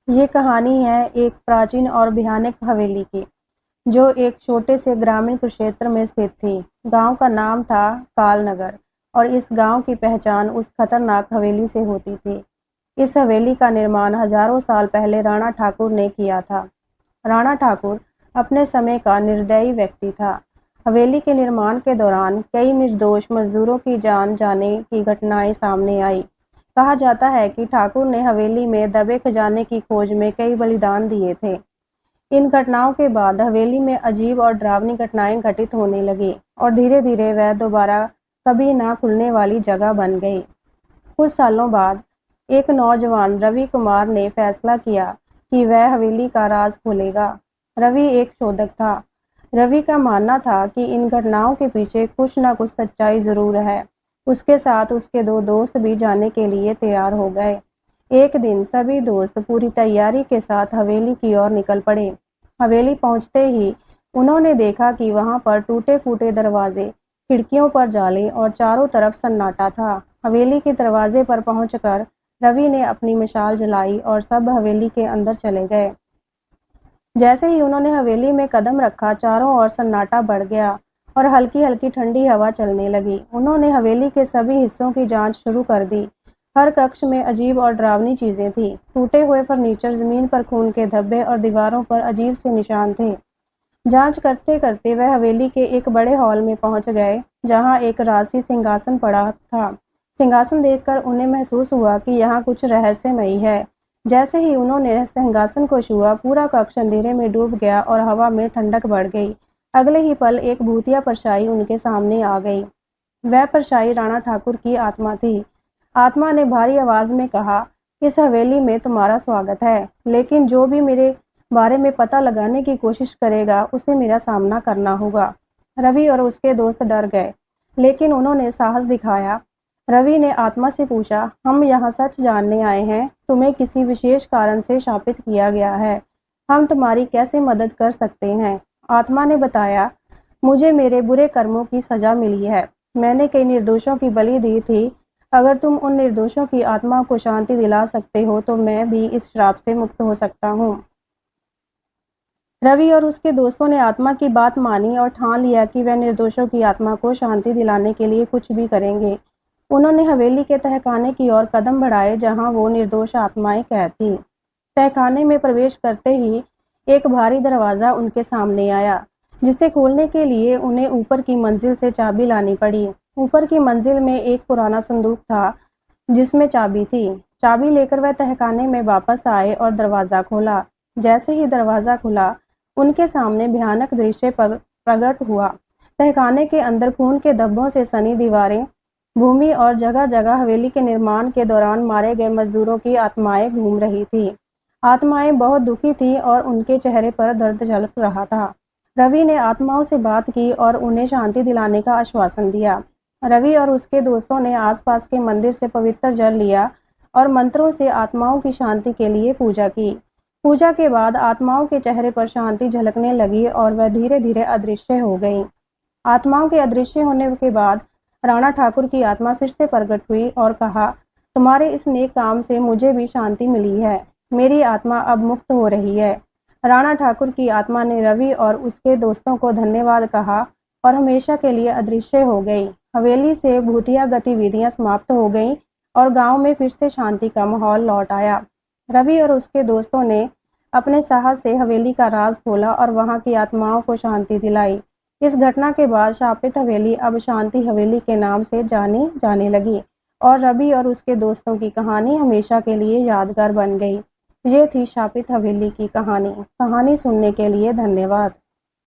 ये कहानी है एक प्राचीन और भयानक हवेली की, जो एक छोटे से ग्रामीण क्षेत्र में स्थित थी। गांव का नाम था कालनगर और इस गांव की पहचान उस खतरनाक हवेली से होती थी। इस हवेली का निर्माण हजारों साल पहले राणा ठाकुर ने किया था। राणा ठाकुर अपने समय का निर्दयी व्यक्ति था। हवेली के निर्माण के दौरान कई निर्दोष मजदूरों की जान जाने की घटनाएं सामने आई। कहा जाता है कि ठाकुर ने हवेली में दबे खजाने की खोज में कई बलिदान दिए थे। इन घटनाओं के बाद हवेली में अजीब और डरावनी घटनाएं घटित होने लगी और धीरे धीरे वह दोबारा कभी ना खुलने वाली जगह बन गई। कुछ सालों बाद एक नौजवान रवि कुमार ने फैसला किया कि वह हवेली का राज खोलेगा। रवि एक शोधक था। रवि का मानना था कि इन घटनाओं के पीछे कुछ ना कुछ सच्चाई जरूर है। उसके साथ उसके दो दोस्त भी जाने के लिए तैयार हो गए। एक दिन सभी दोस्त पूरी तैयारी के साथ हवेली की ओर निकल पड़े। हवेली पहुंचते ही उन्होंने देखा कि वहां पर टूटे फूटे दरवाजे, खिड़कियों पर जाले और चारों तरफ सन्नाटा था। हवेली के दरवाजे पर पहुंचकर रवि ने अपनी मशाल जलाई और सब हवेली के अंदर चले गए। जैसे ही उन्होंने हवेली में कदम रखा, चारों ओर सन्नाटा बढ़ गया और हल्की हल्की ठंडी हवा चलने लगी। उन्होंने हवेली के सभी हिस्सों की जांच शुरू कर दी। हर कक्ष में अजीब और डरावनी चीजें थी। टूटे हुए फर्नीचर, जमीन पर खून के धब्बे और दीवारों पर अजीब से निशान थे। जांच करते करते वह हवेली के एक बड़े हॉल में पहुंच गए, जहां एक राजसी सिंहासन पड़ा था। सिंहासन देखकर उन्हें महसूस हुआ कि यहाँ कुछ रहस्यमयी है। जैसे ही उन्होंने सिंहासन को छुआ, पूरा कक्ष अंधेरे में डूब गया और हवा में ठंडक बढ़ गई। अगले ही पल एक भूतिया परछाई उनके सामने आ गई। वह परछाई राणा ठाकुर की आत्मा थी। आत्मा ने भारी आवाज में कहा, इस हवेली में तुम्हारा स्वागत है, लेकिन जो भी मेरे बारे में पता लगाने की कोशिश करेगा उसे मेरा सामना करना होगा। रवि और उसके दोस्त डर गए, लेकिन उन्होंने साहस दिखाया। रवि ने आत्मा से पूछा, हम यहाँ सच जानने आए हैं, तुम्हें किसी विशेष कारण से शापित किया गया है, हम तुम्हारी कैसे मदद कर सकते हैं? आत्मा ने बताया, मुझे मेरे बुरे कर्मों की सजा मिली है। मैंने कई निर्दोषों की बलि दी थी। अगर तुम उन निर्दोषों की आत्मा को शांति दिला सकते हो तो मैं भी इस श्राप से मुक्त हो सकता हूँ। रवि और उसके दोस्तों ने आत्मा की बात मानी और ठान लिया कि वह निर्दोषों की आत्मा को शांति दिलाने के लिए कुछ भी करेंगे। उन्होंने हवेली के तहखाने की ओर कदम बढ़ाए, जहां वो निर्दोष आत्माएं कैद थी। तहखाने में प्रवेश करते ही एक भारी दरवाजा उनके सामने आया, जिसे खोलने के लिए उन्हें ऊपर की मंजिल से चाबी लानी पड़ी। ऊपर की मंजिल में एक पुराना संदूक था, जिसमें चाबी थी। चाबी लेकर वह तहखाने में वापस आए और दरवाजा खोला। जैसे ही दरवाजा खुला, उनके सामने भयानक दृश्य प्रकट हुआ। तहखाने के अंदर खून के धब्बों से सनी दीवारें, भूमि और जगह जगह हवेली के निर्माण के दौरान मारे गए मजदूरों की आत्माएं घूम रही थी। आत्माएं बहुत दुखी थीं और उनके चेहरे पर दर्द झलक रहा था। रवि ने आत्माओं से बात की और उन्हें शांति दिलाने का आश्वासन दिया। रवि और उसके दोस्तों ने आसपास के मंदिर से पवित्र जल लिया और मंत्रों से आत्माओं की शांति के लिए पूजा की। पूजा के बाद आत्माओं के चेहरे पर शांति झलकने लगी और वह धीरे धीरे अदृश्य हो गई। आत्माओं के अदृश्य होने के बाद राणा ठाकुर की आत्मा फिर से प्रकट हुई और कहा, तुम्हारे इस नेक काम से मुझे भी शांति मिली है। मेरी आत्मा अब मुक्त हो रही है। राणा ठाकुर की आत्मा ने रवि और उसके दोस्तों को धन्यवाद कहा और हमेशा के लिए अदृश्य हो गई। हवेली से भूतिया गतिविधियां समाप्त हो गईं और गांव में फिर से शांति का माहौल लौट आया। रवि और उसके दोस्तों ने अपने साहस से हवेली का राज खोला और वहां की आत्माओं को शांति दिलाई। इस घटना के बाद शापित हवेली अब शांति हवेली के नाम से जानी जाने लगी और रवि और उसके दोस्तों की कहानी हमेशा के लिए यादगार बन गई। ये थी शापित हवेली की कहानी। कहानी सुनने के लिए धन्यवाद।